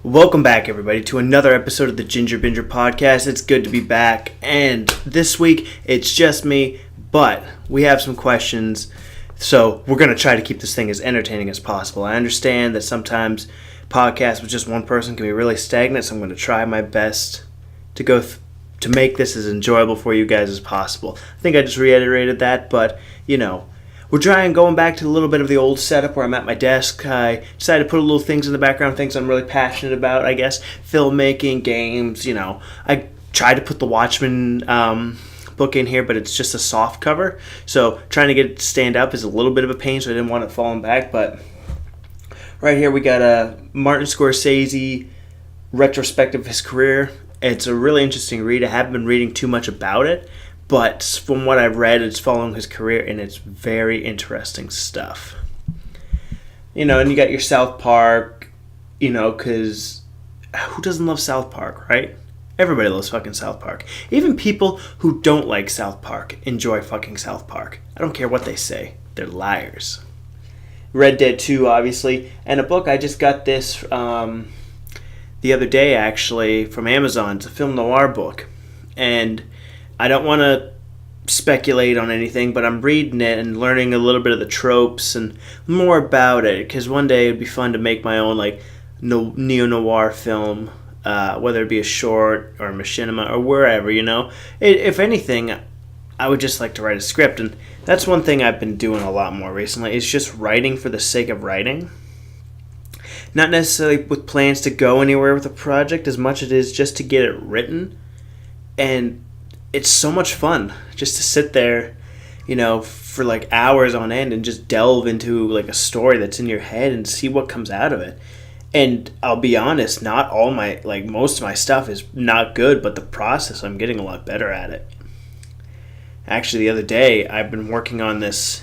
Welcome back, everybody, to another episode of the Ginger Binger Podcast. It's good to be back, and this week it's just me, but we have some questions, so we're going to try to keep this thing as entertaining as possible. I understand that sometimes podcasts with just one person can be really stagnant, so I'm going to try my best to to make this as enjoyable for you guys as possible. I think I just reiterated that, but, we're trying going back to a little bit of the old setup where I'm at my desk. I decided to put a little things in the background, things I'm really passionate about, I guess. Filmmaking, games, I tried to put the Watchmen book in here, but it's just a soft cover. So trying to get it to stand up is a little bit of a pain, so I didn't want it falling back. But right here we got a Martin Scorsese retrospective of his career. It's a really interesting read. I haven't been reading too much about it, but from what I've read, it's following his career, and it's very interesting stuff. And you got your South Park, because who doesn't love South Park, right? Everybody loves fucking South Park. Even people who don't like South Park enjoy fucking South Park. I don't care what they say. They're liars. Red Dead 2, obviously, and a book. I just got this the other day, actually, from Amazon. It's a film noir book, and I don't want to speculate on anything, but I'm reading it and learning a little bit of the tropes and more about it, because one day it'd be fun to make my own neo-noir film, whether it be a short or a machinima or wherever, If anything, I would just like to write a script, and that's one thing I've been doing a lot more recently, is just writing for the sake of writing. Not necessarily with plans to go anywhere with a project as much as it is just to get it written. And it's so much fun just to sit there, for hours on end and just delve into a story that's in your head and see what comes out of it. And I'll be honest, not all most of my stuff is not good, but the process, I'm getting a lot better at it. Actually, the other day, I've been working on this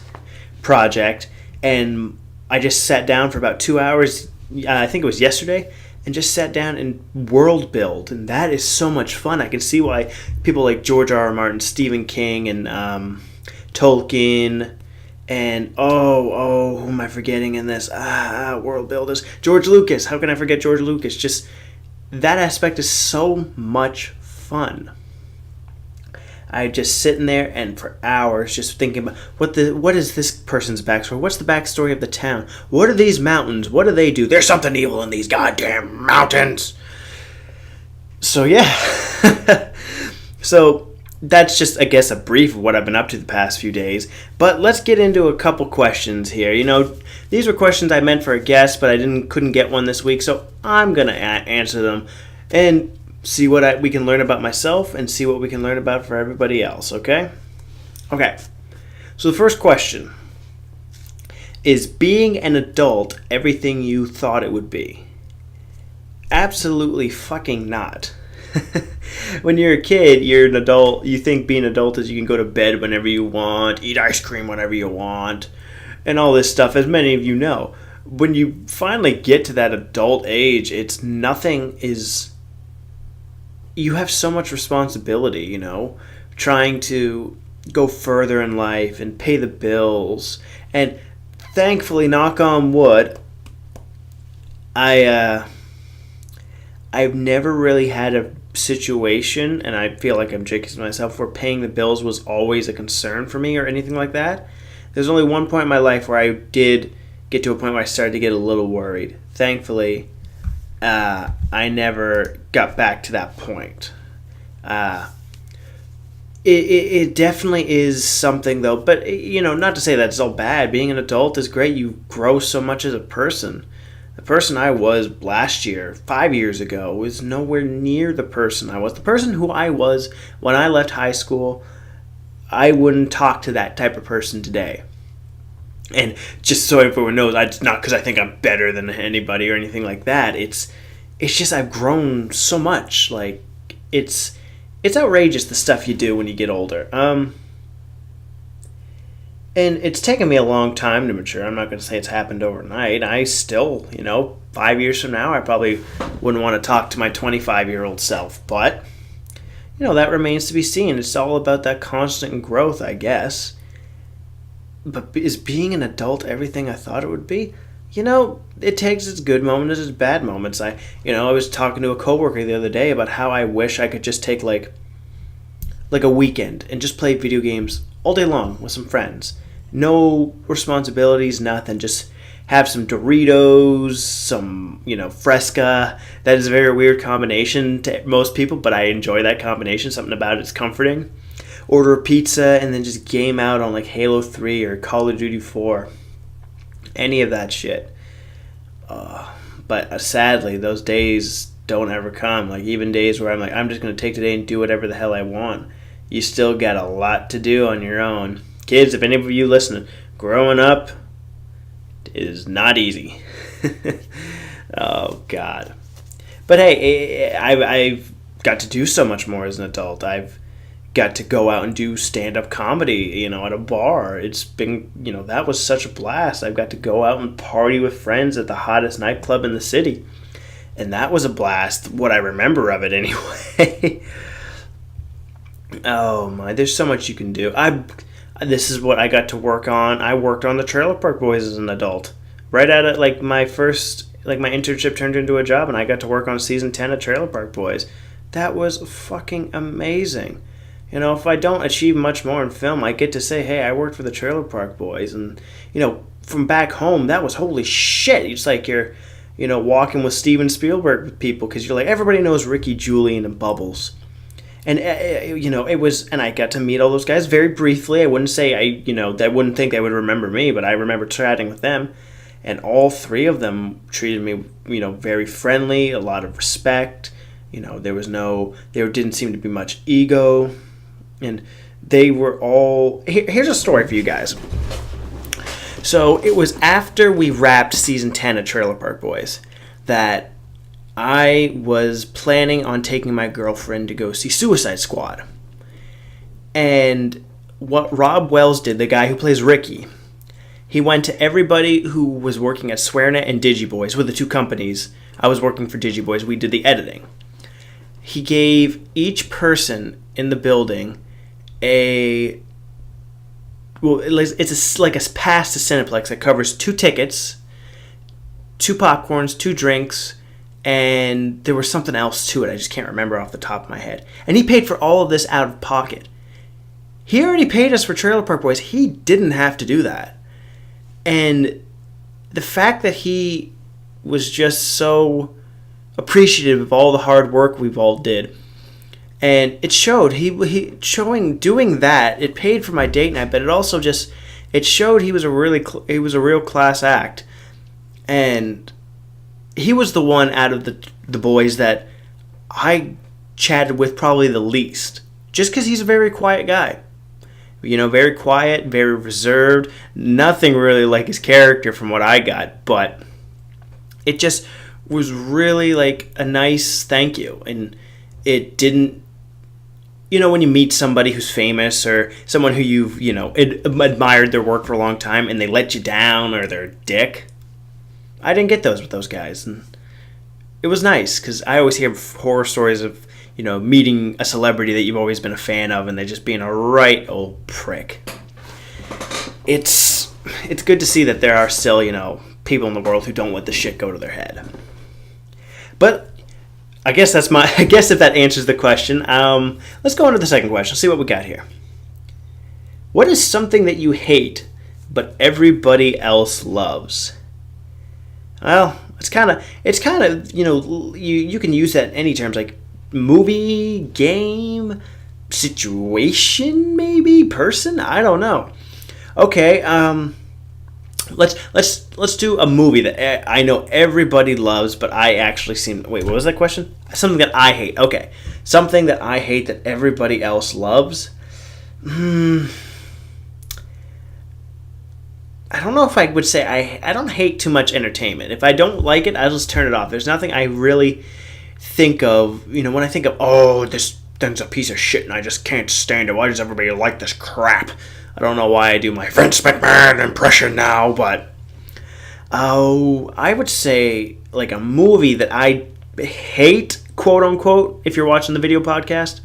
project, and I just sat down for about 2 hours, I think it was yesterday, and just sat down and world build, and that is so much fun. I can see why people like George R. R. Martin, Stephen King, and Tolkien, and who am I forgetting in this? World builders. George Lucas. How can I forget George Lucas? Just that aspect is so much fun. I'm just sitting there and for hours just thinking about what is this person's backstory? What's the backstory of the town? What are these mountains? What do they do? There's something evil in these goddamn mountains. So yeah. So that's just, I guess, a brief of what I've been up to the past few days. But let's get into a couple questions here. These were questions I meant for a guest, but I couldn't get one this week, so I'm gonna answer them and see what we can learn about myself and see what we can learn about for everybody else, okay? Okay, so the first question is, being an adult everything you thought it would be? Absolutely fucking not. When you're a kid, you're an adult, you think being an adult is you can go to bed whenever you want, eat ice cream whenever you want, and all this stuff, as many of you know. When you finally get to that adult age, you have so much responsibility, trying to go further in life and pay the bills. And thankfully, knock on wood, I've never really had a situation, and I feel like I'm jinxing myself, where paying the bills was always a concern for me or anything like that. There's only one point in my life where I did get to a point where I started to get a little worried. Thankfully, I never got back to that point. It definitely is something, though. But, not to say that it's all bad. Being an adult is great. You grow so much as a person. The person I was last year, 5 years ago, was nowhere near the person I was. The person who I was when I left high school, I wouldn't talk to that type of person today. And just so everyone knows, it's not because I think I'm better than anybody or anything like that. It's just I've grown so much. It's outrageous the stuff you do when you get older. And it's taken me a long time to mature. I'm not going to say it's happened overnight. I still, 5 years from now, I probably wouldn't want to talk to my 25-year-old self. But, that remains to be seen. It's all about that constant growth, I guess. But is being an adult everything I thought it would be? it takes its good moments and its bad moments. I was talking to a coworker the other day about how I wish I could just take like a weekend and just play video games all day long with some friends. No responsibilities, nothing. Just have some Doritos, some, Fresca. That is a very weird combination to most people, but I enjoy that combination. Something about it's comforting. Order a pizza and then just game out on like Halo 3 or Call of Duty 4. Any of that shit. But sadly, those days don't ever come. Like even days where I'm like, I'm just going to take today and do whatever the hell I want. You still got a lot to do on your own. Kids, if any of you listening, growing up is not easy. Oh, God. But hey, I've got to do so much more as an adult. I've got to go out and do stand-up comedy, at a bar. It's been, that was such a blast. I've got to go out and party with friends at the hottest nightclub in the city. And that was a blast, what I remember of it anyway. Oh my, there's so much you can do. This is what I got to work on. I worked on the Trailer Park Boys as an adult. Right at it, my internship turned into a job, and I got to work on season 10 of Trailer Park Boys. That was fucking amazing. If I don't achieve much more in film, I get to say, hey, I worked for the Trailer Park Boys. And, from back home, that was holy shit. It's like you're, walking with Steven Spielberg with people, because you're like, everybody knows Ricky, Julian, and Bubbles. And, it was, and I got to meet all those guys very briefly. I wouldn't say I wouldn't think they would remember me, but I remember chatting with them. And all three of them treated me, very friendly, a lot of respect. There didn't seem to be much ego. And they were all, here's a story for you guys. So it was after we wrapped season 10 of Trailer Park Boys that I was planning on taking my girlfriend to go see Suicide Squad. And what Rob Wells did, the guy who plays Ricky, he went to everybody who was working at SwearNet and DigiBoys, with the two companies. I was working for DigiBoys. We did the editing. He gave each person in the building it's like a pass to Cineplex that covers 2 tickets, 2 popcorns, 2 drinks, and there was something else to it. I just can't remember off the top of my head. And he paid for all of this out of pocket. He already paid us for Trailer Park Boys. He didn't have to do that. And the fact that he was just so appreciative of all the hard work we've all did, and it showed. Doing that, it paid for my date night, but it also it showed he was a real class act. And he was the one out of the boys that I chatted with probably the least, just because he's a very quiet guy. Very quiet, very reserved, nothing really like his character from what I got, but it just was really like a nice thank you. And it didn't, when you meet somebody who's famous or someone who you've, admired their work for a long time and they let you down or they're a dick. I didn't get those with those guys. And it was nice because I always hear horror stories of, meeting a celebrity that you've always been a fan of and they're just being a right old prick. It's good to see that there are still, people in the world who don't let the shit go to their head. But I guess if that answers the question, let's go on to the second question. See what we got here. What is something that you hate but everybody else loves? Well, it's kind of you can use that in any terms, like movie, game, situation, maybe person. I don't know. Okay, let's do a movie that I know everybody loves, but I actually wait, what was that question? Something that I hate. Okay, something that I hate that everybody else loves. I don't know if I would say I don't hate too much entertainment. If I don't like it, I'll just turn it off. There's nothing I really think of, when I think of, this thing's a piece of shit and I just can't stand it. Why does everybody like this crap? I don't know why I do my Vince McMahon impression now, but I would say like a movie that I hate, quote unquote, if you're watching the video podcast,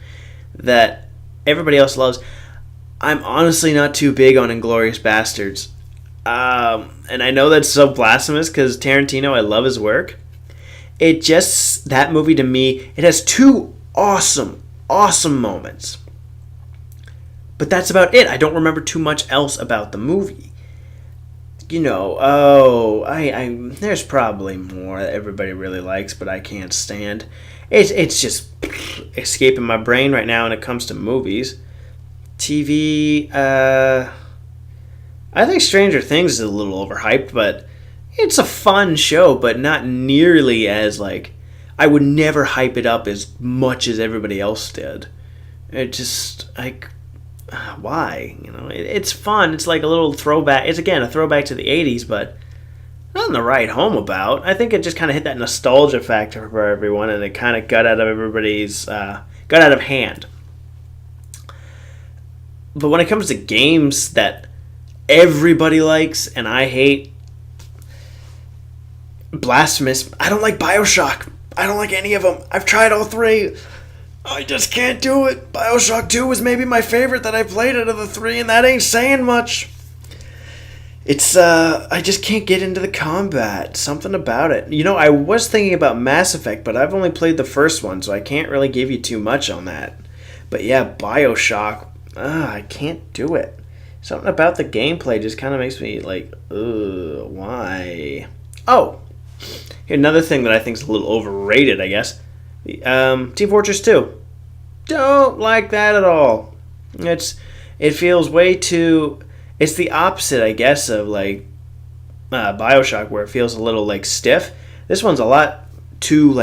that everybody else loves. I'm honestly not too big on Inglourious Bastards. And I know that's so blasphemous because Tarantino, I love his work. That movie to me, it has two awesome moments. But that's about it. I don't remember too much else about the movie. There's probably more that everybody really likes, but I can't stand. It's just escaping my brain right now when it comes to movies. TV, I think Stranger Things is a little overhyped, but it's a fun show, but not nearly as, I would never hype it up as much as everybody else did. It just, why? It's fun. It's like a little throwback. It's, again, a throwback to the 80s, but nothing to write home about. I think it just kind of hit that nostalgia factor for everyone, and it kind of got out of hand. But when it comes to games that everybody likes and I hate, blasphemous, I don't like BioShock. I don't like any of them. I've tried all three. I just can't do it. BioShock 2 was maybe my favorite that I played out of the three, and that ain't saying much. It's, I just can't get into the combat. Something about it. I was thinking about Mass Effect, but I've only played the first one, so I can't really give you too much on that. But yeah, BioShock, I can't do it. Something about the gameplay just kind of makes me why? Oh, another thing that I think is a little overrated, I guess. Team Fortress 2. Don't like that at all. It feels way too... It's the opposite, I guess, of BioShock, where it feels a little stiff. This one's a lot too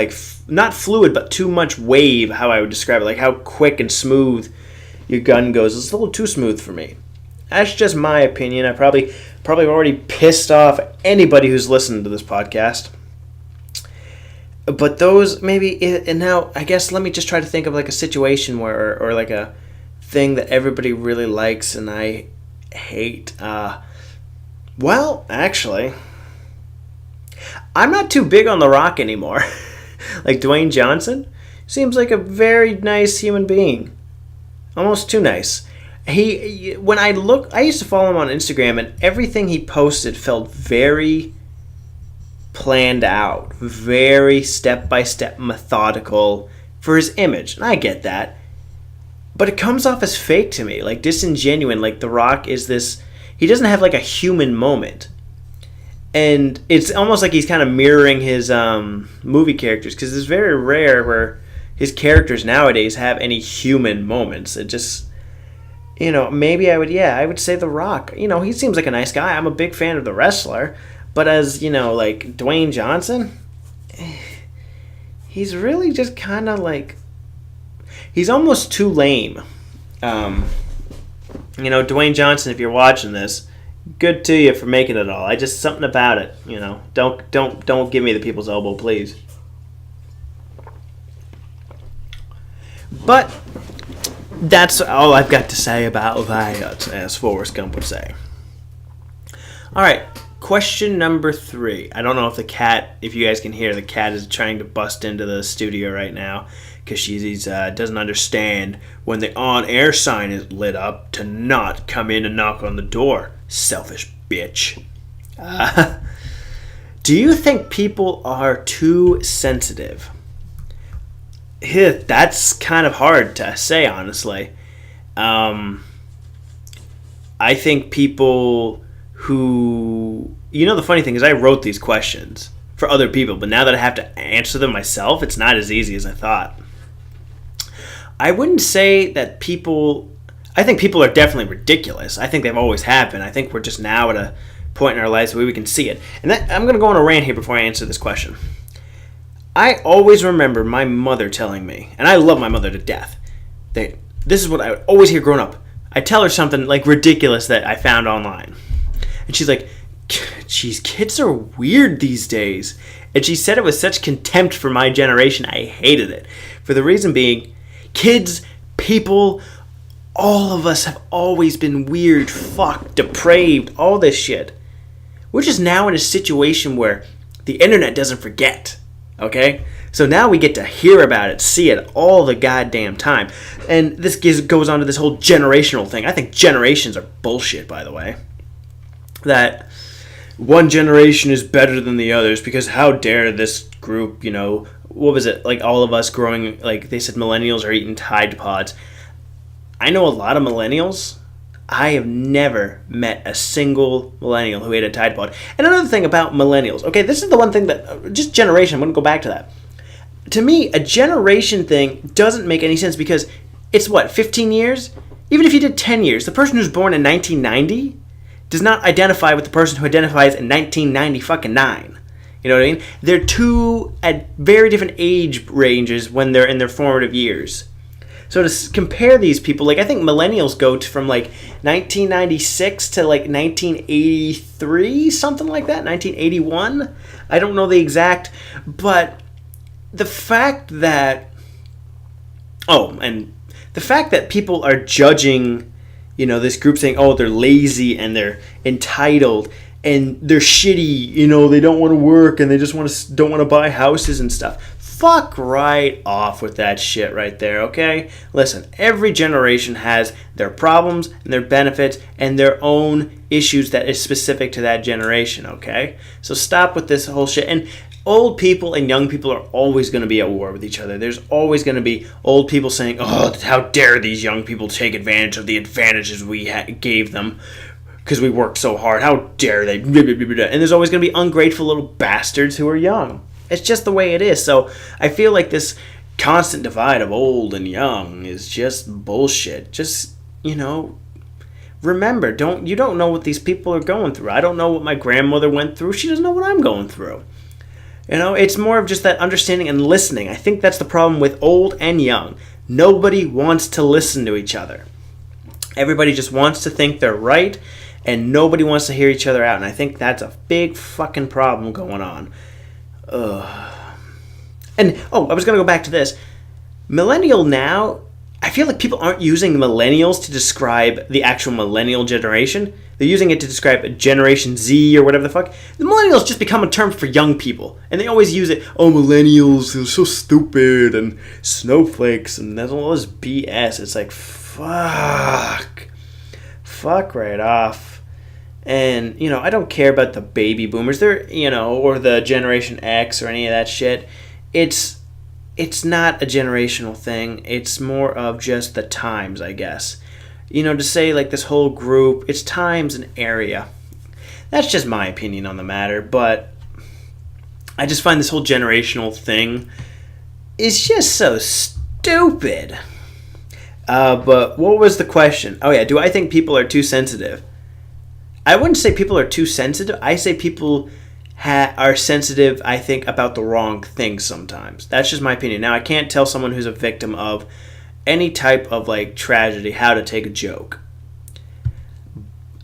not fluid, but too much wave. How I would describe it, how quick and smooth your gun goes. It's a little too smooth for me. That's just my opinion. I probably already pissed off anybody who's listened to this podcast. But those maybe, and now I guess let me just try to think of a situation where, or a thing that everybody really likes and I hate. Well, actually, I'm not too big on The Rock anymore. Dwayne Johnson seems like a very nice human being, almost too nice. I used to follow him on Instagram, and everything he posted felt very planned out, very step-by-step methodical for his image. And I get that. But it comes off as fake to me, disingenuine. The Rock is this... He doesn't have, a human moment. And it's almost like he's kind of mirroring his movie characters, because it's very rare where his characters nowadays have any human moments. It just... maybe I would say The Rock. He seems like a nice guy. I'm a big fan of the wrestler. But as, Dwayne Johnson, he's really just kind of he's almost too lame. Dwayne Johnson, if you're watching this, good to you for making it all. Something about it, Don't give me the people's elbow, please. But that's all I've got to say about that, as Forrest Gump would say. All right, question number 3. I don't know if if you guys can hear, the cat is trying to bust into the studio right now because she doesn't understand when the on-air sign is lit up to not come in and knock on the door. Selfish bitch. Do you think people are too sensitive? That's kind of hard to say, honestly. I think people who... the funny thing is I wrote these questions for other people, but now that I have to answer them myself, it's not as easy as I thought. I wouldn't say that people... I think people are definitely ridiculous. I think they've always have been. I think we're just now at a point in our lives where we can see it. And I'm going to go on a rant here before I answer this question. I always remember my mother telling me, and I love my mother to death, that this is what I would always hear growing up. I'd tell her something ridiculous that I found online. And she's like, geez, kids are weird these days. And she said it with such contempt for my generation, I hated it. For the reason being, kids, people, all of us have always been weird, fucked, depraved, all this shit. We're just now in a situation where the internet doesn't forget. Okay? So now we get to hear about it, see it all the goddamn time. And this goes on to this whole generational thing. I think generations are bullshit, by the way. That one generation is better than the others because how dare this group, what was it? Like all of us growing, like they said millennials are eating Tide Pods. I know a lot of millennials. I have never met a single millennial who ate a Tide Pod. And another thing about millennials. Okay, this is the one thing that, just generation, I'm going to go back to that. To me, a generation thing doesn't make any sense because it's 15 years? Even if you did 10 years, the person who's born in 1990 does not identify with the person who identifies in 1999. You know what I mean? They're two at very different age ranges when they're in their formative years. So to compare these people, I think millennials go from 1996 to 1983, something like that, 1981. I don't know the exact, but the fact that people are judging, this group saying, they're lazy and they're entitled and they're shitty, they don't want to work and they just don't want to buy houses and stuff. Fuck right off with that shit right there, okay? Listen, every generation has their problems and their benefits and their own issues that is specific to that generation, okay? So stop with this whole shit. And old people and young people are always going to be at war with each other. There's always going to be old people saying, how dare these young people take advantage of the advantages we gave them because we worked so hard. How dare they? And there's always going to be ungrateful little bastards who are young. It's just the way it is. So I feel like this constant divide of old and young is just bullshit. Just, remember, you don't know what these people are going through. I don't know what my grandmother went through. She doesn't know what I'm going through. It's more of just that understanding and listening. I think that's the problem with old and young. Nobody wants to listen to each other. Everybody just wants to think they're right, and nobody wants to hear each other out. And I think that's a big fucking problem going on. And I was going to go back to this. Millennial now, I feel like people aren't using millennials to describe the actual millennial generation. They're using it to describe Generation Z or whatever the fuck. The millennials just become a term for young people. And they always use it, millennials, they're so stupid and snowflakes and that's all this BS. It's like, fuck right off. And, I don't care about the baby boomers. They're, or the Generation X or any of that shit. It's not a generational thing. It's more of just the times, I guess. To say, this whole group, it's times and area. That's just my opinion on the matter. But I just find this whole generational thing is just so stupid. But what was the question? Oh, yeah, do I think people are too sensitive? I wouldn't say people are too sensitive. I say people are sensitive, I think, about the wrong things sometimes. That's just my opinion. Now, I can't tell someone who's a victim of any type of, tragedy how to take a joke.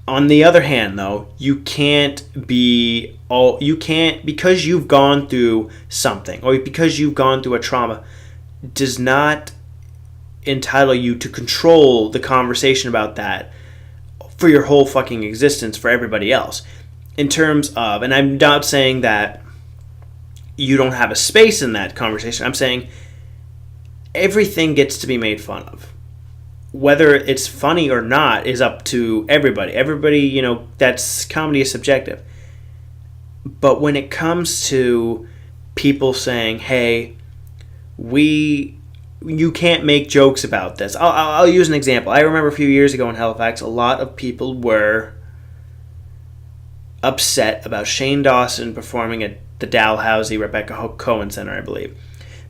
On the other hand, though, because you've gone through something or because you've gone through a trauma does not entitle you to control the conversation about that for your whole fucking existence for everybody else. In terms of, and I'm not saying that you don't have a space in that conversation. I'm saying everything gets to be made fun of. Whether it's funny or not is up to everybody. Everybody, that's comedy is subjective. But when it comes to people saying, hey, you can't make jokes about this. I'll use an example. I remember a few years ago in Halifax, a lot of people were upset about Shane Dawson performing at the Dalhousie Rebecca Cohen Center, I believe.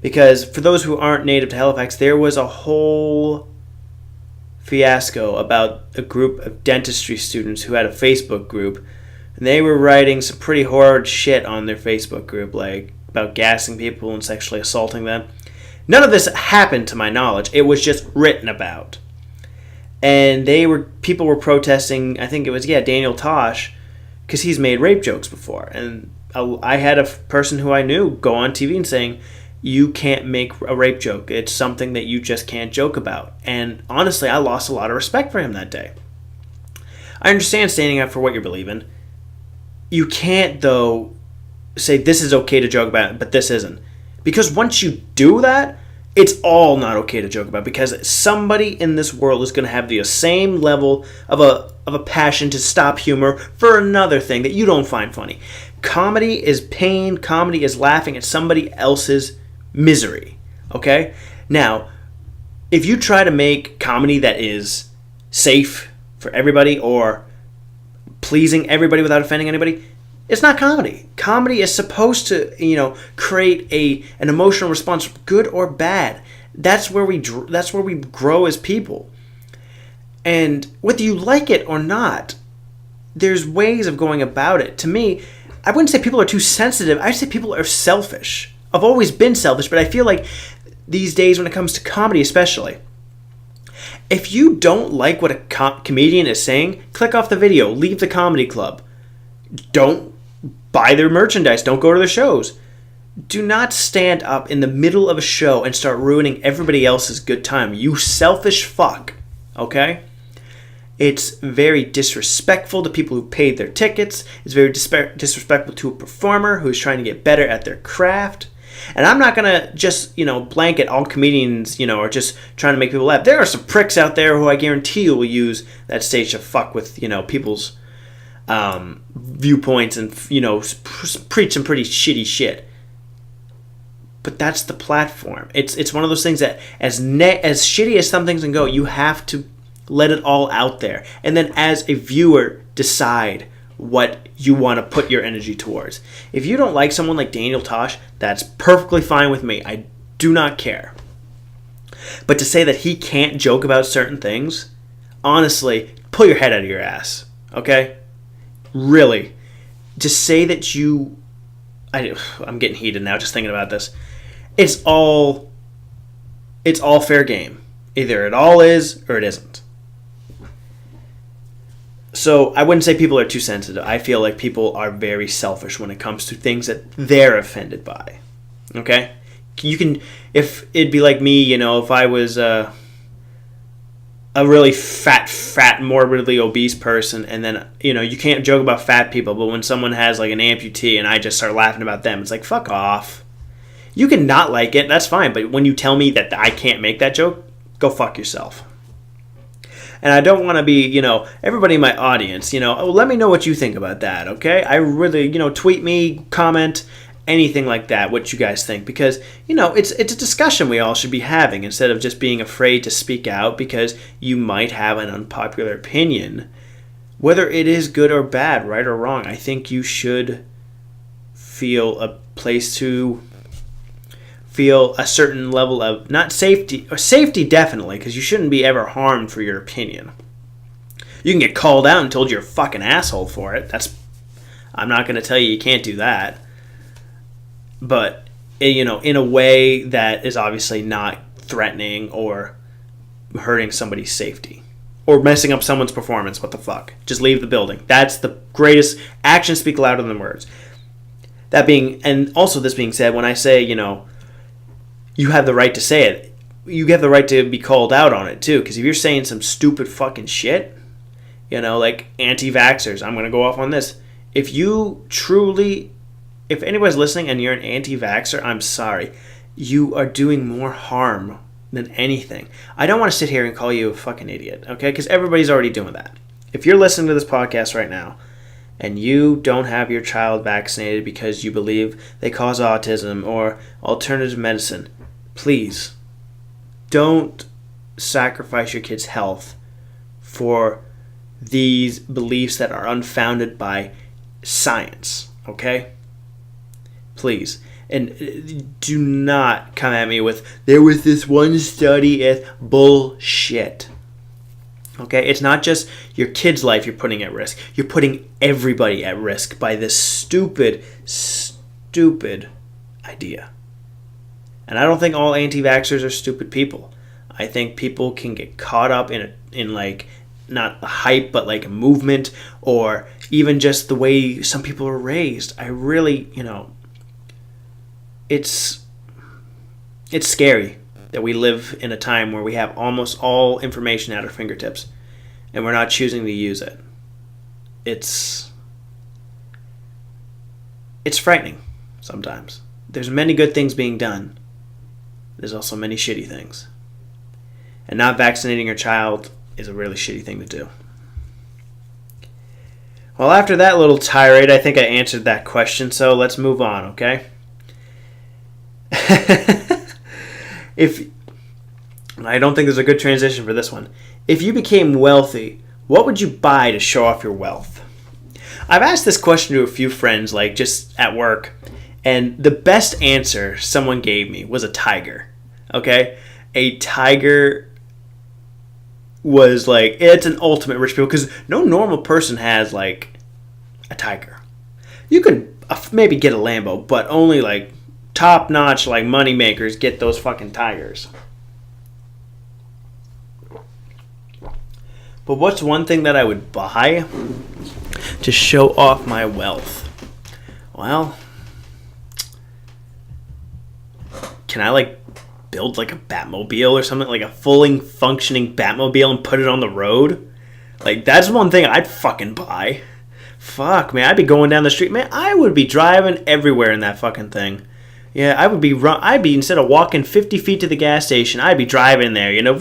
Because for those who aren't native to Halifax, there was a whole fiasco about a group of dentistry students who had a Facebook group. And they were writing some pretty horrid shit on their Facebook group, about gassing people and sexually assaulting them. None of this happened to my knowledge. It was just written about. And people were protesting, I think it was, Daniel Tosh, because he's made rape jokes before. And I had a person who I knew go on TV and saying, you can't make a rape joke. It's something that you just can't joke about. And honestly, I lost a lot of respect for him that day. I understand standing up for what you believe in. You can't, though, say this is okay to joke about, but this isn't. Because once you do that, it's all not okay to joke about, because somebody in this world is going to have the same level of a passion to stop humor for another thing that you don't find funny. Comedy is pain. Comedy is laughing at somebody else's misery. Okay? Now, if you try to make comedy that is safe for everybody or pleasing everybody without offending anybody, it's not comedy. Comedy is supposed to, create an emotional response, good or bad. That's where we grow as people. And whether you like it or not, there's ways of going about it. To me, I wouldn't say people are too sensitive. I'd say people are selfish. I've always been selfish, but I feel like these days when it comes to comedy especially, if you don't like what a comedian is saying, click off the video, leave the comedy club. Don't buy their merchandise, don't go to their shows. Do not stand up in the middle of a show and start ruining everybody else's good time. You selfish fuck, okay? It's very disrespectful to people who paid their tickets. It's very disrespectful to a performer who's trying to get better at their craft. And I'm not going to just, blanket all comedians, are just trying to make people laugh. There are some pricks out there who I guarantee you will use that stage to fuck with, people's viewpoints and, preach some pretty shitty shit. But that's the platform. It's one of those things that as shitty as some things can go, you have to let it all out there. And then as a viewer, decide what you want to put your energy towards. If you don't like someone like Daniel Tosh, that's perfectly fine with me. I do not care. But to say that he can't joke about certain things, honestly, pull your head out of your ass. Okay? Really. To say that I'm getting heated now just thinking about this. It's all fair game. Either it all is or it isn't. So I wouldn't say people are too sensitive. I feel like people are very selfish when it comes to things that they're offended by. Okay? If it'd be like me, if I was a really fat, morbidly obese person, and then, you can't joke about fat people, but when someone has like an amputee and I just start laughing about them, it's like, fuck off. You can not like it, that's fine, but when you tell me that I can't make that joke, go fuck yourself. And I don't want to be, everybody in my audience, let me know what you think about that, okay? I really, tweet me, comment, anything like that, what you guys think. Because, it's a discussion we all should be having instead of just being afraid to speak out because you might have an unpopular opinion. Whether it is good or bad, right or wrong, I think you should feel a place to feel a certain level of, not safety, or safety definitely, because you shouldn't be ever harmed for your opinion. You can get called out and told you're a fucking asshole for it. I'm not going to tell you can't do that. But, in a way that is obviously not threatening or hurting somebody's safety. Or messing up someone's performance. What the fuck? Just leave the building. That's the greatest. Actions speak louder than words. And also this being said, when I say, you have the right to say it, you have the right to be called out on it too. Because if you're saying some stupid fucking shit, like anti-vaxxers, I'm going to go off on this. If anybody's listening and you're an anti-vaxxer, I'm sorry. You are doing more harm than anything. I don't want to sit here and call you a fucking idiot, okay? Because everybody's already doing that. If you're listening to this podcast right now and you don't have your child vaccinated because you believe they cause autism or alternative medicine, please don't sacrifice your kid's health for these beliefs that are unfounded by science, okay? Please. And do not come at me with, there was this one study, bullshit. Okay? It's not just your kid's life you're putting at risk. You're putting everybody at risk by this stupid idea. And I don't think all anti-vaxxers are stupid people. I think people can get caught up in like, not a hype, but like a movement, or even just the way some people are raised. I really, it's scary that we live in a time where we have almost all information at our fingertips and we're not choosing to use it. It's frightening sometimes. There's many good things being done, there's also many shitty things. And not vaccinating your child is a really shitty thing to do. Well, after that little tirade, I think I answered that question, so let's move on, okay? I don't think there's a good transition for this one. If you became wealthy, what would you buy to show off your wealth? I've asked this question to a few friends, like just at work, and the best answer someone gave me was a tiger. Okay? A tiger was like, it's an ultimate rich people, because no normal person has like a tiger. You could maybe get a Lambo, but only like top notch like money makers get those fucking tigers. But what's one thing that I would buy to show off my wealth? Well, can I like build like a Batmobile or something, like a fully functioning Batmobile and put it on the road? Like, that's one thing I'd fucking buy. Fuck, man, I'd be going down the street. Man, I would be driving everywhere in that fucking thing. Yeah, I'd be instead of walking 50 feet to the gas station, I'd be driving there, you know.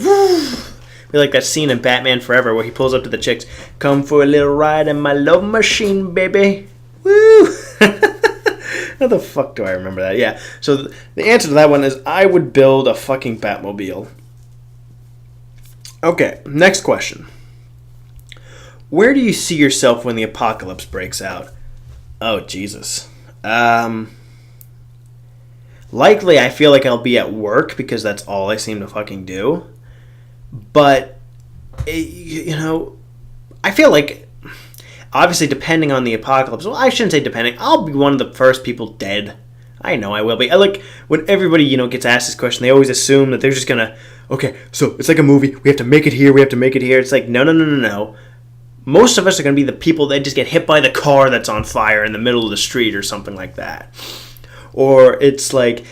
Be like that scene in Batman Forever where he pulls up to the chicks. Come for a little ride in my love machine, baby. Woo! How the fuck do I remember that? Yeah. So the answer to that one is I would build a fucking Batmobile. Okay, next question. Where do you see yourself when the apocalypse breaks out? Oh, Jesus. Likely I feel like I'll be at work because that's all I seem to fucking do. But, you know, I feel like, obviously depending on the apocalypse, well, I shouldn't say depending, I'll be one of the first people dead. I know I will be. I like, when everybody, you know, gets asked this question, they always assume that they're just gonna, okay, so it's like a movie, we have to make it here, It's like, no. Most of us are gonna be the people that just get hit by the car that's on fire in the middle of the street or something like that. Or it's like,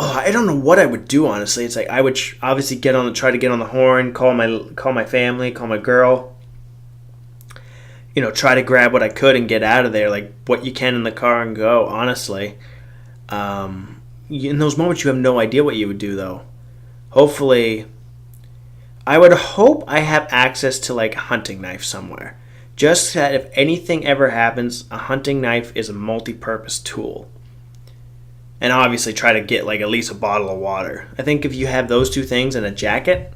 I don't know what I would do, honestly. It's like I would obviously try to get on the horn, call my family, call my girl. You know, try to grab what I could and get out of there, like what you can in the car and go, honestly. In those moments, you have no idea what you would do, though. Hopefully, I would hope I have access to like a hunting knife somewhere. Just that if anything ever happens, a hunting knife is a multi-purpose tool. And obviously try to get like at least a bottle of water. I think if you have those two things and a jacket,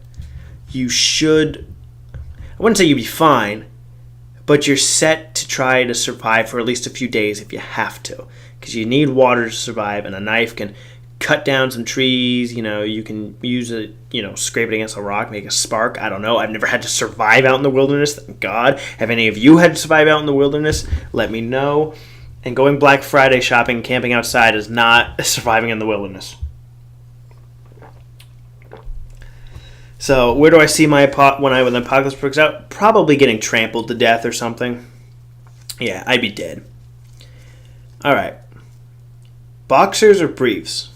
you should, I wouldn't say you'd be fine, but you're set to try to survive for at least a few days if you have to. Because you need water to survive, and a knife can cut down some trees. You know, you can use it, you know, scrape it against a rock, make a spark. I don't know. I've never had to survive out in the wilderness, thank God. Have any of you had to survive out in the wilderness? Let me know. And going Black Friday shopping, camping outside is not surviving in the wilderness. So, where do I see when the apocalypse breaks out? Probably getting trampled to death or something. Yeah, I'd be dead. Alright. Boxers or briefs?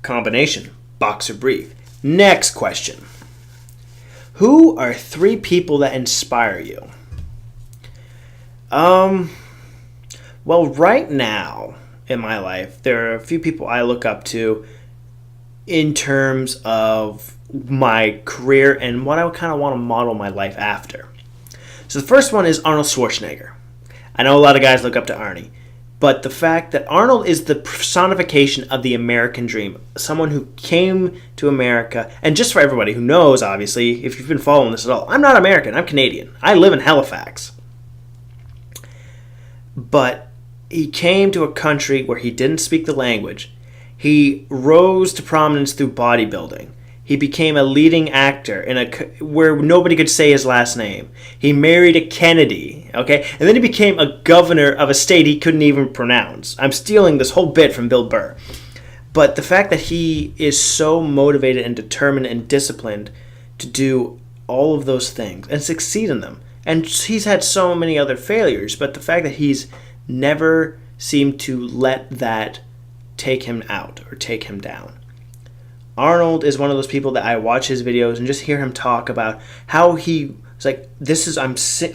Combination. Boxer brief. Next question. Who are 3 people that inspire you? Well, right now in my life, there are a few people I look up to in terms of my career and what I kind of want to model my life after. So the first one is Arnold Schwarzenegger. I know a lot of guys look up to Arnie, but the fact that Arnold is the personification of the American dream, someone who came to America, and just for everybody who knows, obviously, if you've been following this at all, I'm not American, I'm Canadian. I live in Halifax. But he came to a country where he didn't speak the language. He rose to prominence through bodybuilding. He became a leading actor where nobody could say his last name. He married a Kennedy, okay? And then he became a governor of a state he couldn't even pronounce. I'm stealing this whole bit from Bill Burr. But the fact that he is so motivated and determined and disciplined to do all of those things and succeed in them. And he's had so many other failures, but the fact that he's never seemed to let that take him out or take him down. Arnold is one of those people that I watch his videos and just hear him talk about how he was like,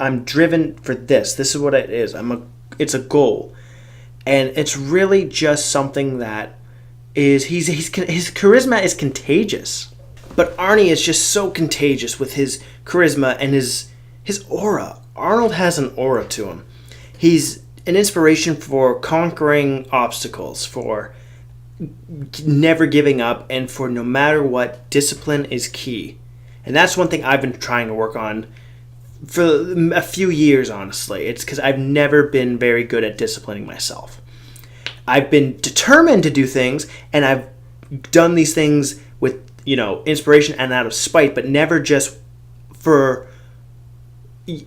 I'm driven for this. This is what it is. It's a goal. And it's really just something that is his charisma is contagious. But Arnie is just so contagious with his charisma and his aura. Arnold has an aura to him. He's an inspiration for conquering obstacles, for never giving up, and for no matter what, discipline is key. And that's one thing I've been trying to work on for a few years, honestly. It's because I've never been very good at disciplining myself. I've been determined to do things, and I've done these things with, inspiration and out of spite, but never just for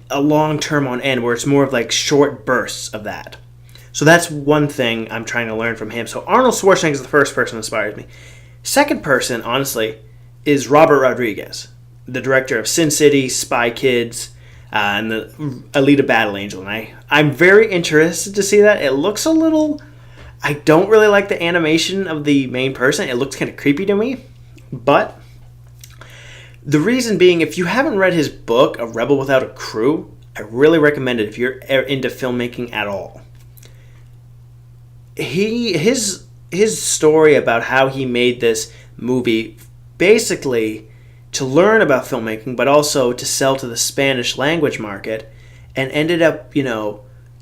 a long term on end, where it's more of like short bursts of that. So that's one thing I'm trying to learn from him. So Arnold Schwarzenegger is the first person that inspires me. Second person, honestly, is Robert Rodriguez, the director of Sin City, Spy Kids, and the Alita Battle Angel. And I'm very interested to see that. It looks a little... I don't really like the animation of the main person. It looks kind of creepy to me. But the reason being, if you haven't read his book, A Rebel Without a Crew, I really recommend it if you're into filmmaking at all. His story about how he made this movie basically to learn about filmmaking, but also to sell to the Spanish language market, and ended up,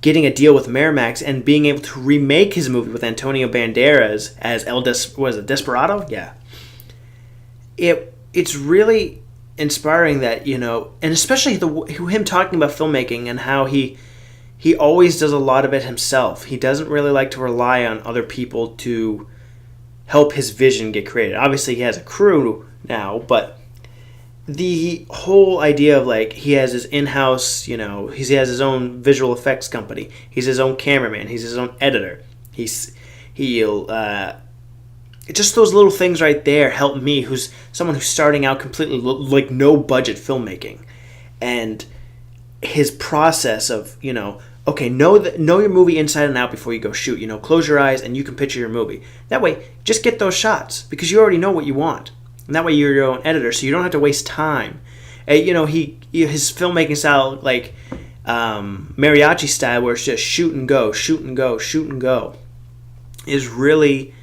getting a deal with Miramax and being able to remake his movie with Antonio Banderas as Desperado? Yeah. It's really inspiring that, and especially him talking about filmmaking and how he always does a lot of it himself. He doesn't really like to rely on other people to help his vision get created. Obviously, he has a crew now, but the whole idea of he has his in-house, he has his own visual effects company. He's his own cameraman. He's his own editor. He'll just those little things right there help me, who's someone who's starting out completely no budget filmmaking, and his process of okay, know your movie inside and out before you go shoot. Close your eyes and you can picture your movie. That way, just get those shots because you already know what you want. And that way you're your own editor, so you don't have to waste time. His filmmaking style, mariachi style, where it's just shoot and go, shoot and go, shoot and go, is really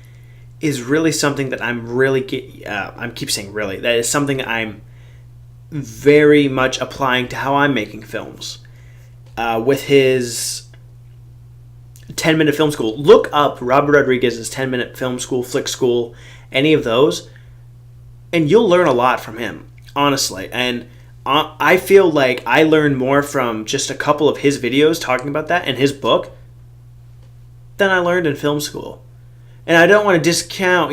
something that I keep saying really. That is something that I'm very much applying to how I'm making films. With his 10-minute film school, look up Robert Rodriguez's 10-minute film school, flick school, any of those, and you'll learn a lot from him, honestly. And I feel like I learned more from just a couple of his videos talking about that and his book than I learned in film school. And I don't want to discount,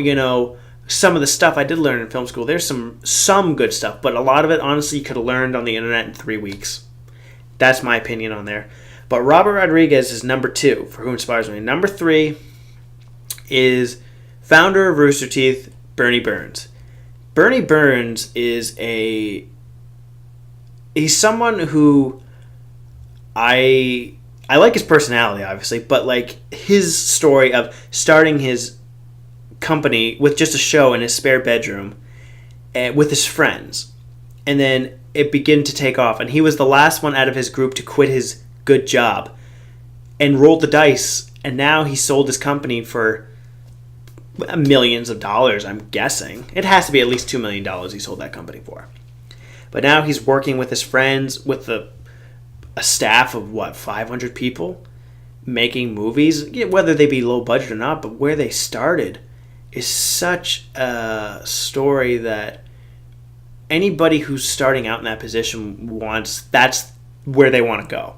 some of the stuff I did learn in film school. There's some good stuff, but a lot of it, honestly, you could have learned on the internet in 3 weeks. That's my opinion on there. But Robert Rodriguez is number 2 for who inspires me. Number 3 is founder of Rooster Teeth, Bernie Burns. Bernie Burns is he's someone who I like his personality, obviously, but his story of starting his company with just a show in his spare bedroom with his friends, and then it began to take off, and he was the last one out of his group to quit his good job and rolled the dice, and now he sold his company for millions of dollars, I'm guessing. It has to be at least $2 million he sold that company for. But now he's working with his friends with a staff of 500 people making movies, whether they be low budget or not. But where they started is such a story that anybody who's starting out in that position that's where they want to go.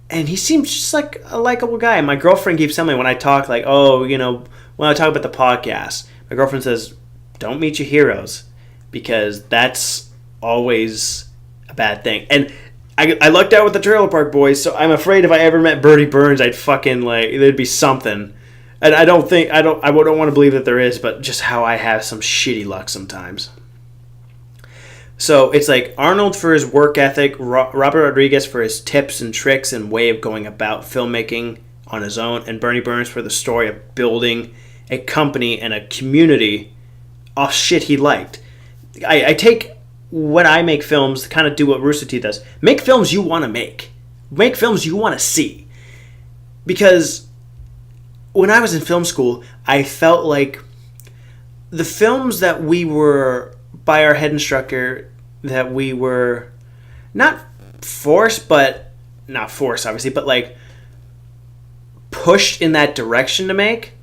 And he seems just like a likable guy. My girlfriend keeps telling me when I talk, when I talk about the podcast, my girlfriend says, don't meet your heroes, because that's always a bad thing. And I lucked out with the Trailer Park Boys, so I'm afraid if I ever met Bernie Burns, I'd fucking, there'd be something. And I don't want to believe that there is, but just how I have some shitty luck sometimes. So it's Arnold for his work ethic, Robert Rodriguez for his tips and tricks and way of going about filmmaking on his own, and Bernie Burns for the story of building a company and a community off shit he liked. I take when I make films to kind of do what Rooster Teeth does. Make films you want to make. Make films you want to see. Because when I was in film school, I felt like the films that we were, by our head instructor, that we were not forced, obviously, but like pushed in that direction to make,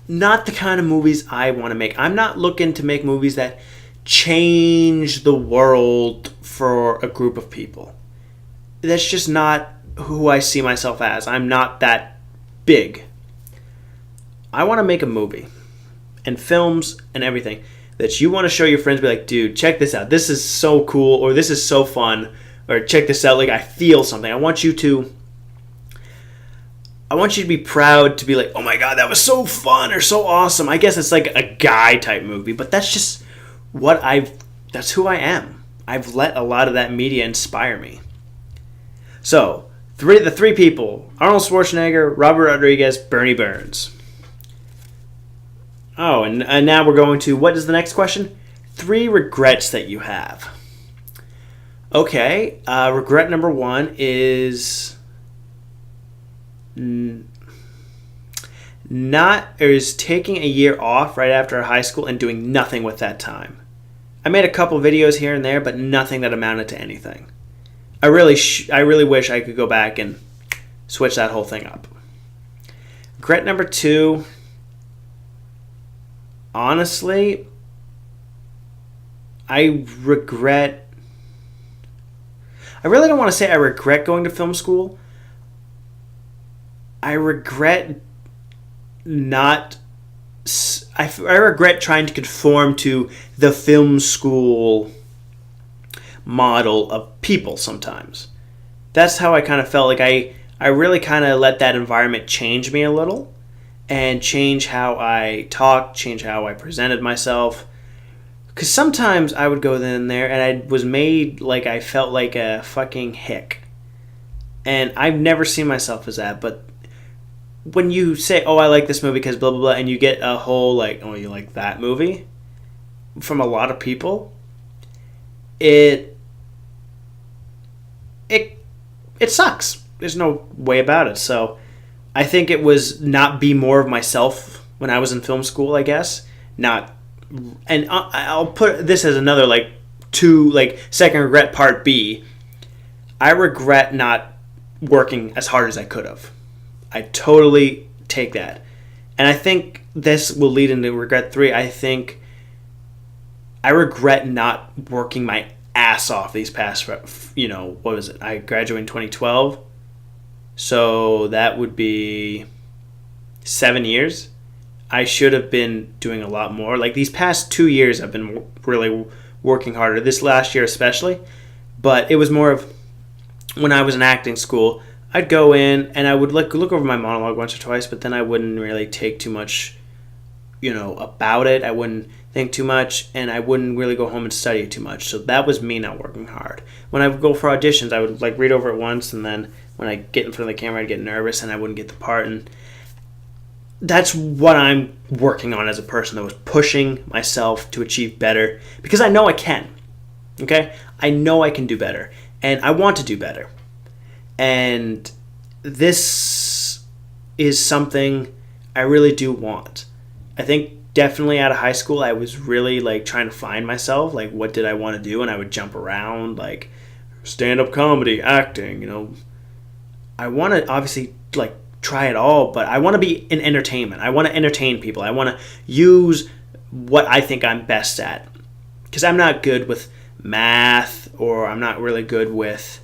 not the kind of movies I want to make. I'm not looking to make movies that change the world for a group of people. That's just not who I see myself as. I'm not that big. I want to make a movie and films and everything that you want to show your friends, be like, dude, check this out. This is so cool, or this is so fun, or check this out. Like, I feel something. I want you to be proud to be like, oh my God, that was so fun or so awesome. I guess it's like a guy type movie, but that's just that's who I am. I've let a lot of that media inspire me. So, the three people: Arnold Schwarzenegger, Robert Rodriguez, Bernie Burns. Oh, and now we're going to, what is the next question? 3 regrets that you have. Okay, regret number 1 is taking a year off right after high school and doing nothing with that time. I made a couple videos here and there, but nothing that amounted to anything. I really wish I could go back and switch that whole thing up. Regret number 2, honestly, I really don't want to say I regret going to film school. I regret I regret trying to conform to the film school model of people sometimes. That's how I kind of felt. Like I really kind of let that environment change me a little and change how I talked, change how I presented myself. Because sometimes I would go in there and I was made like I felt like a fucking hick. And I've never seen myself as that, but when you say, oh, I like this movie because blah, blah, blah, and you get a whole, like, oh, you like that movie? From a lot of people, it sucks. There's no way about it. So I think it was not be more of myself when I was in film school, I guess. And I'll put this as another, second regret, part B. I regret not working as hard as I could have. I totally take that. And I think this will lead into regret 3. I think I regret not working my ass off these past, what was it? I graduated in 2012. So that would be 7 years. I should have been doing a lot more. Like these past 2 years, I've been really working harder. This last year especially. But it was more of when I was in acting school, I'd go in and I would look over my monologue once or twice, but then I wouldn't really take too much, about it. I wouldn't think too much, and I wouldn't really go home and study it too much. So that was me not working hard. When I would go for auditions, I would read over it once, and then when I get in front of the camera, I'd get nervous and I wouldn't get the part. And that's what I'm working on as a person, that was pushing myself to achieve better, because I know I can. Okay? I know I can do better, and I want to do better. And this is something I really do want. I think definitely out of high school, I was really trying to find myself. What did I want to do? And I would jump around, stand-up comedy, acting, I want to obviously try it all, but I want to be in entertainment. I want to entertain people. I want to use what I think I'm best at. Because I'm not good with math, or I'm not really good with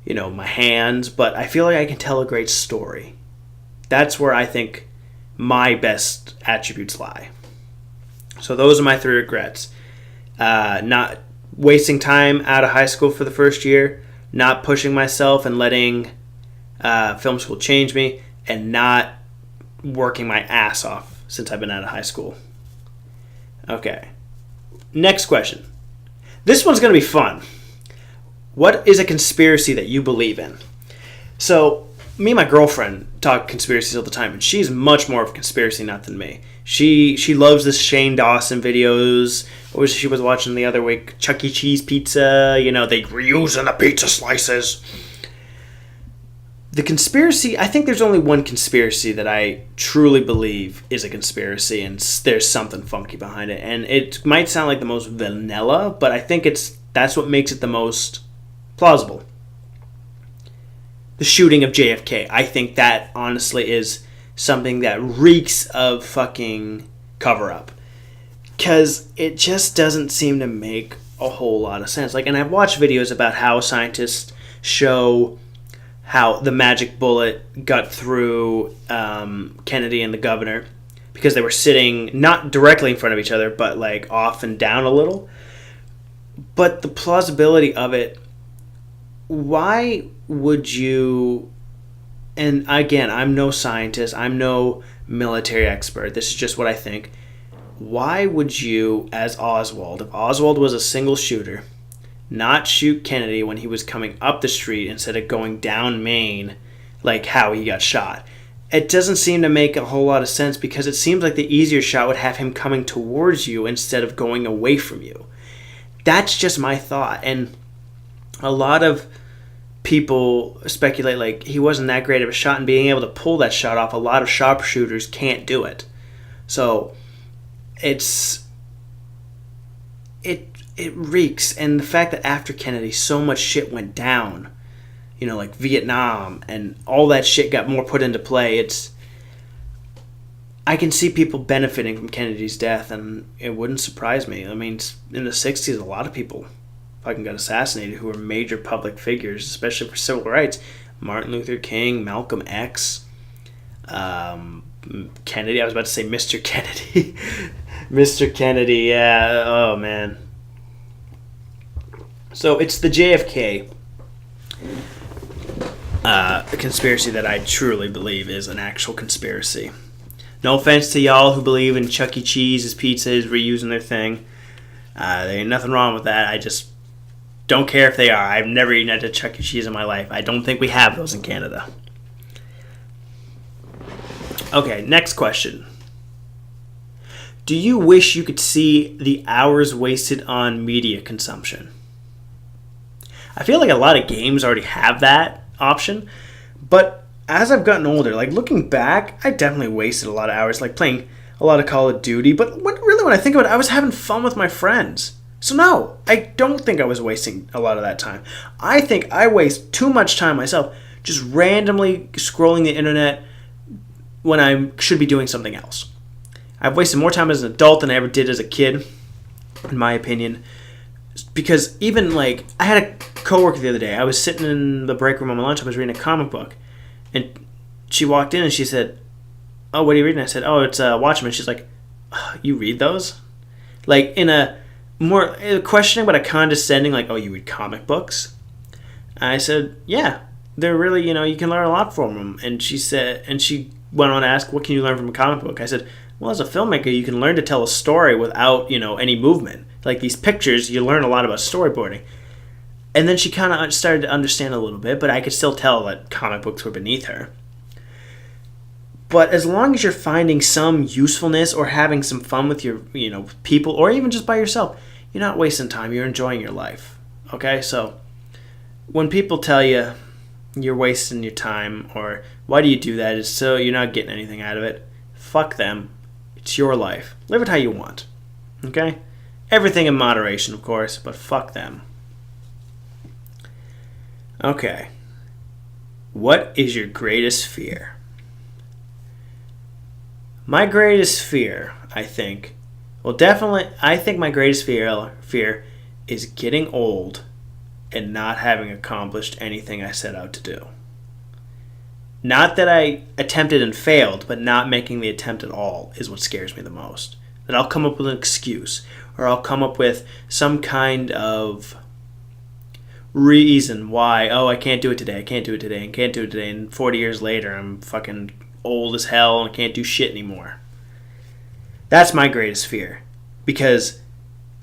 my hands, but I feel like I can tell a great story. That's where I think my best attributes lie. So those are my 3 regrets. Not wasting time out of high school for the first year, not pushing myself and letting film school change me, and not working my ass off since I've been out of high school. Okay. Next question. This one's going to be fun. What is a conspiracy that you believe in? So, me and my girlfriend talk conspiracies all the time, and she's much more of a conspiracy nut than me. She loves this Shane Dawson videos. She was watching the other week, Chuck E. Cheese pizza. They reusing the pizza slices. The conspiracy, I think there's only one conspiracy that I truly believe is a conspiracy, and there's something funky behind it. And it might sound like the most vanilla, but I think that's what makes it the most plausible. The shooting of JFK. I think that honestly is something that reeks of fucking cover-up. Because it just doesn't seem to make a whole lot of sense. And I've watched videos about how scientists show how the magic bullet got through Kennedy and the governor because they were sitting not directly in front of each other, but off and down a little. But the plausibility of it, why would you... And again, I'm no scientist, I'm no military expert, this is just what I think. Why would you, as Oswald, if Oswald was a single shooter, not shoot Kennedy when he was coming up the street instead of going down Main, like how he got shot? It doesn't seem to make a whole lot of sense, because it seems like the easier shot would have him coming towards you instead of going away from you. That's just my thought. And a lot of people speculate he wasn't that great of a shot, and being able to pull that shot off, a lot of sharpshooters can't do it. So it reeks. And the fact that after Kennedy so much shit went down, like Vietnam and all that shit got more put into play, I can see people benefiting from Kennedy's death, and it wouldn't surprise me. I mean, in the 60s, a lot of people fucking got assassinated who were major public figures, especially for civil rights. Martin Luther King, Malcolm X, Kennedy. I was about to say Mr. Kennedy. Mr. Kennedy, yeah. Oh, man. So it's the JFK conspiracy that I truly believe is an actual conspiracy. No offense to y'all who believe in Chuck E. Cheese's pizzas reusing their thing. There ain't nothing wrong with that. I just don't care if they are. I've never eaten at a Chuck E. Cheese in my life. I don't think we have those in Canada. Okay, next question. Do you wish you could see the hours wasted on media consumption? I feel like a lot of games already have that option, but as I've gotten older, looking back, I definitely wasted a lot of hours, playing a lot of Call of Duty, but when I think about it, I was having fun with my friends. So no, I don't think I was wasting a lot of that time. I think I waste too much time myself just randomly scrolling the internet when I should be doing something else. I've wasted more time as an adult than I ever did as a kid, in my opinion. Because even I had a coworker the other day. I was sitting in the break room on my lunch. I was reading a comic book, and she walked in and she said, "Oh, what are you reading?" I said, "Oh, it's Watchmen." She's like, "Oh, you read those?" In a more questioning but a condescending, "Oh, you read comic books?" I said, "Yeah, they're really, you can learn a lot from them." And she went on to ask, "What can you learn from a comic book?" I said, "Well, as a filmmaker, you can learn to tell a story without, any movement. These pictures, you learn a lot about storyboarding." And then she kind of started to understand a little bit, but I could still tell that comic books were beneath her. But as long as you're finding some usefulness or having some fun with your, people, or even just by yourself, you're not wasting time. You're enjoying your life. Okay? So when people tell you you're wasting your time, or why do you do that, it's so you're not getting anything out of it, fuck them. It's your life. Live it how you want. Okay? Everything in moderation, of course, but fuck them. Okay. What is your greatest fear? My greatest fear, I think my greatest fear is getting old and not having accomplished anything I set out to do. Not that I attempted and failed, but not making the attempt at all is what scares me the most. That I'll come up with an excuse, or I'll come up with some kind of reason why, I can't do it today, and 40 years later I'm fucking old as hell and I can't do shit anymore. That's my greatest fear, because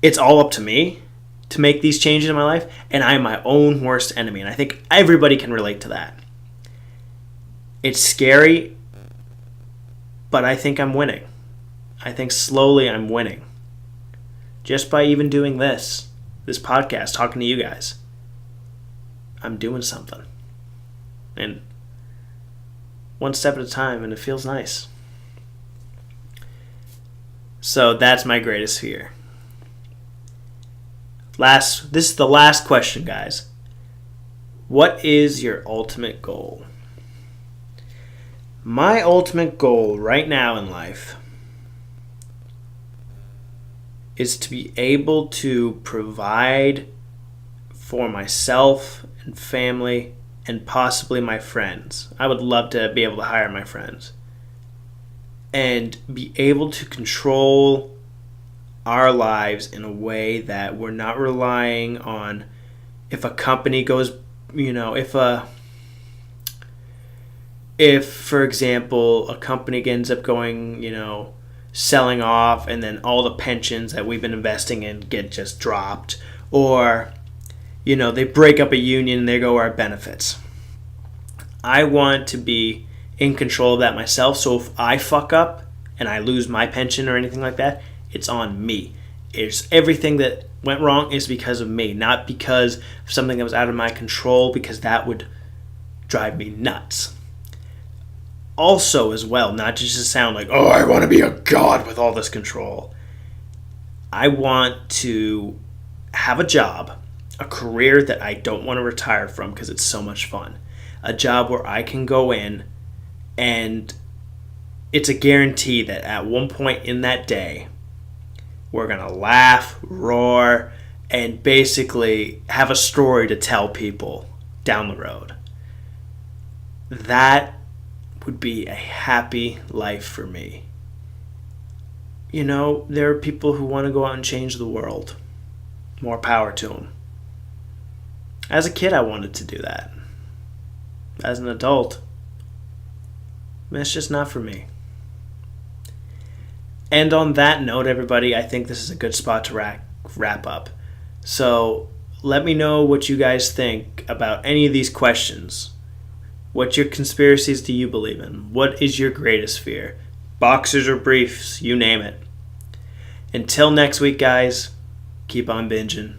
it's all up to me to make these changes in my life, and I am my own worst enemy, and I think everybody can relate to that. It's scary, but I think I'm winning. I think slowly I'm winning. Just by even doing this podcast, talking to you guys, I'm doing something. And one step at a time, and it feels nice. So that's my greatest fear. This is the last question, guys. What is your ultimate goal? My ultimate goal right now in life is to be able to provide for myself and family and possibly my friends. I would love to be able to hire my friends. And be able to control our lives in a way that we're not relying on if a company goes, if for example a company ends up going, selling off, and then all the pensions that we've been investing in get just dropped, or they break up a union and there go our benefits. I want to be in control of that myself, so if I fuck up and I lose my pension or anything like that, it's on me. It's everything that went wrong is because of me, not because of something that was out of my control, because that would drive me nuts. Also, as well, not just to sound like, oh, I want to be a god with all this control. I want to have a job, a career that I don't want to retire from because it's so much fun. A job where I can go in and it's a guarantee that at one point in that day, we're going to laugh, roar, and basically have a story to tell people down the road. That would be a happy life for me. There are people who want to go out and change the world. More power to them. As a kid, I wanted to do that. As an adult, it's just not for me. And on that note, everybody, I think this is a good spot to wrap up. So let me know what you guys think about any of these questions. What your conspiracies do you believe in? What is your greatest fear? Boxers or briefs, you name it. Until next week, guys, keep on binging.